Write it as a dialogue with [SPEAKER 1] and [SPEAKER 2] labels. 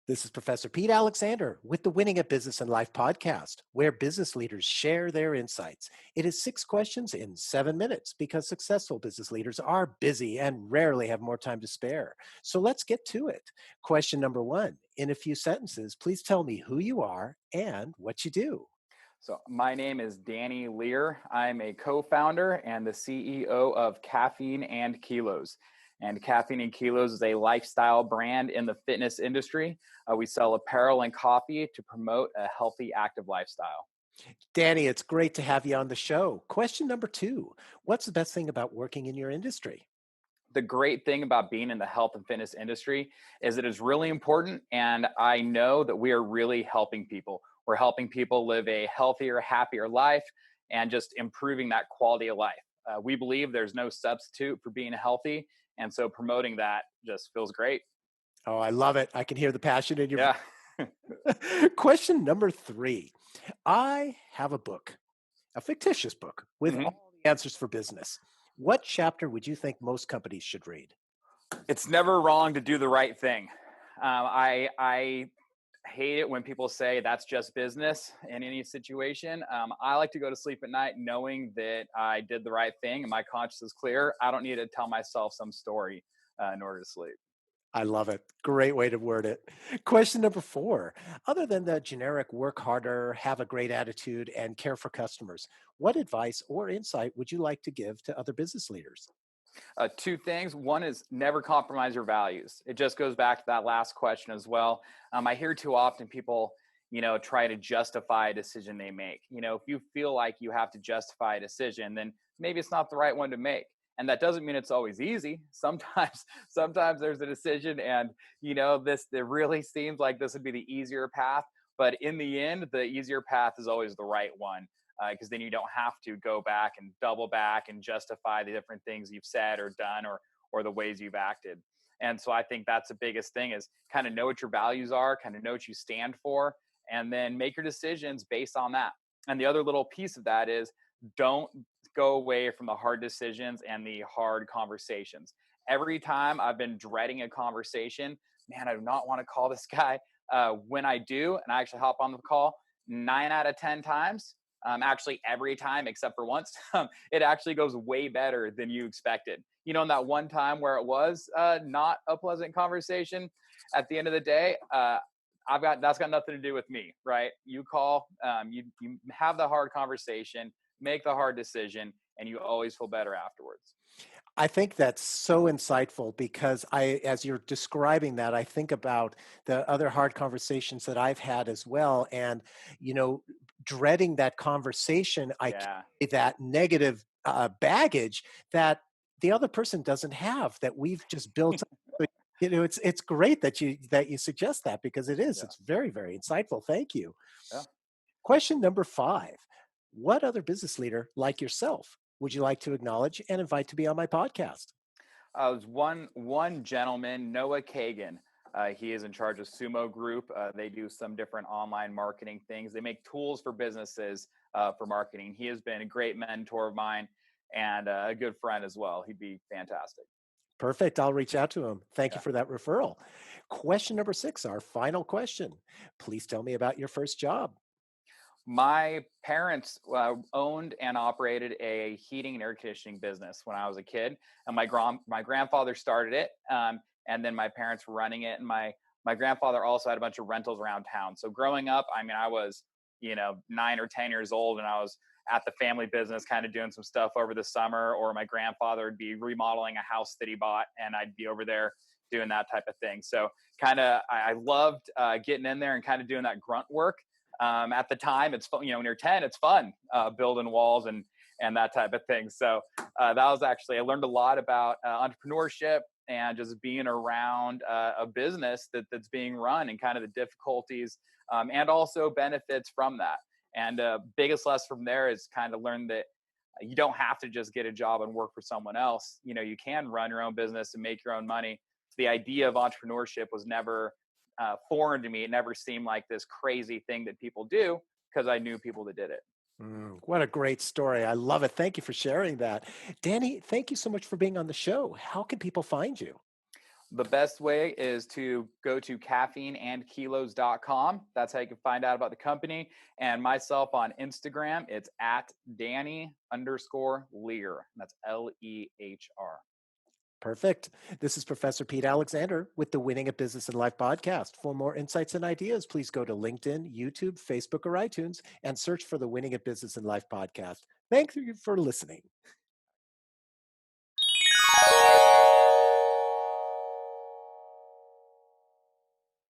[SPEAKER 1] This is Professor Pete Alexander with the Winning at Business and Life podcast, where business leaders share their insights. It is 6 questions in 7 minutes because successful business leaders are busy and rarely have more time to spare. So let's get to it. Question number one: in a few sentences, please tell me who you are and what you do.
[SPEAKER 2] So my name is Danny Lehr. I'm a co-founder and the CEO of Caffeine and Kilos. And Caffeine and Kilos is a lifestyle brand in the fitness industry. We sell apparel and coffee to promote a healthy, active lifestyle.
[SPEAKER 1] Danny, it's great to have you on the show. Question number two: what's the best thing about working in your industry?
[SPEAKER 2] The great thing about being in the health and fitness industry is it is really important. And I know that we are really helping people. We're helping people live a healthier, happier life and just improving that quality of life. We believe there's no substitute for being healthy. And so promoting that just feels great.
[SPEAKER 1] Oh, I love it. I can hear the passion in your
[SPEAKER 2] Yeah.
[SPEAKER 1] voice. Question number three: I have a book, a fictitious book with
[SPEAKER 2] Mhm.
[SPEAKER 1] all the answers for business. What chapter would you think most companies should read?
[SPEAKER 2] It's never wrong to do the right thing. I hate it when people say that's just business in any situation. I like to go to sleep at night knowing that I did the right thing and my conscience is clear. I don't need to tell myself some story in order to sleep.
[SPEAKER 1] I love it. Great way to word it. Question number four: other than the generic work harder, have a great attitude, and care for customers, what advice or insight would you like to give to other business leaders?
[SPEAKER 2] Two things. One is never compromise your values. It just goes back to that last question as well. I hear too often people, try to justify a decision they make. If you feel like you have to justify a decision, then maybe it's not the right one to make. And that doesn't mean it's always easy. Sometimes, sometimes there's a decision, and this it really seems like this would be the easier path. But in the end, the easier path is always the right one because then you don't have to go back and double back and justify the different things you've said or done or the ways you've acted. And so I think that's the biggest thing is kind of know what your values are, kind of know what you stand for, and then make your decisions based on that. And the other little piece of that is don't go away from the hard decisions and the hard conversations. Every time I've been dreading a conversation, man, I do not want to call this guy. When I do, and I actually hop on the call, 9 out of 10 times, actually every time except for once, it actually goes way better than you expected. In that one time where it was not a pleasant conversation, at the end of the day, that's got nothing to do with me, right? You call, you have the hard conversation, make the hard decision, and you always feel better afterwards.
[SPEAKER 1] I think that's so insightful because as you're describing that, I think about the other hard conversations that I've had as well. And, you know, dreading that conversation, I
[SPEAKER 2] Yeah,
[SPEAKER 1] carry that negative baggage that the other person doesn't have that we've just built up. But, it's great that you suggest that because it is.
[SPEAKER 2] yeah,
[SPEAKER 1] It's very, very insightful. Thank you.
[SPEAKER 2] yeah.
[SPEAKER 1] Question number five: what other business leader like yourself would you like to acknowledge and invite to be on my podcast?
[SPEAKER 2] Was one gentleman, Noah Kagan. He is in charge of Sumo Group. They do some different online marketing things. They make tools for businesses for marketing. He has been a great mentor of mine and a good friend as well. He'd be fantastic.
[SPEAKER 1] Perfect. I'll reach out to him. Thank you
[SPEAKER 2] Yeah.
[SPEAKER 1] for that referral. Question number six, our final question. Please tell me about your first job.
[SPEAKER 2] My parents owned and operated a heating and air conditioning business when I was a kid, and my grandfather started it, and then my parents were running it, and my grandfather also had a bunch of rentals around town. So growing up, I mean, I was 9 or 10 years old, and I was at the family business, kind of doing some stuff over the summer, or my grandfather would be remodeling a house that he bought, and I'd be over there doing that type of thing. So kind of, I loved getting in there and kind of doing that grunt work at the time. It's fun, when you're 10, it's fun building walls and that type of thing. So that was actually, I learned a lot about entrepreneurship and just being around a business that's being run and kind of the difficulties and also benefits from that. And biggest lesson from there is kind of learn that you don't have to just get a job and work for someone else. You can run your own business and make your own money. So the idea of entrepreneurship was never foreign to me. It never seemed like this crazy thing that people do because I knew people that did it.
[SPEAKER 1] What a great story. I love it. Thank you for sharing that. Danny, thank you so much for being on the show. How can people find you?
[SPEAKER 2] The best way is to go to caffeineandkilos.com. That's how you can find out about the company and myself on Instagram. It's at Danny underscore Lehr. That's Lehr.
[SPEAKER 1] Perfect. This is Professor Pete Alexander with the Winning at Business and Life podcast. For more insights and ideas, please go to LinkedIn, YouTube, Facebook, or iTunes and search for the Winning at Business and Life podcast. Thank you for listening.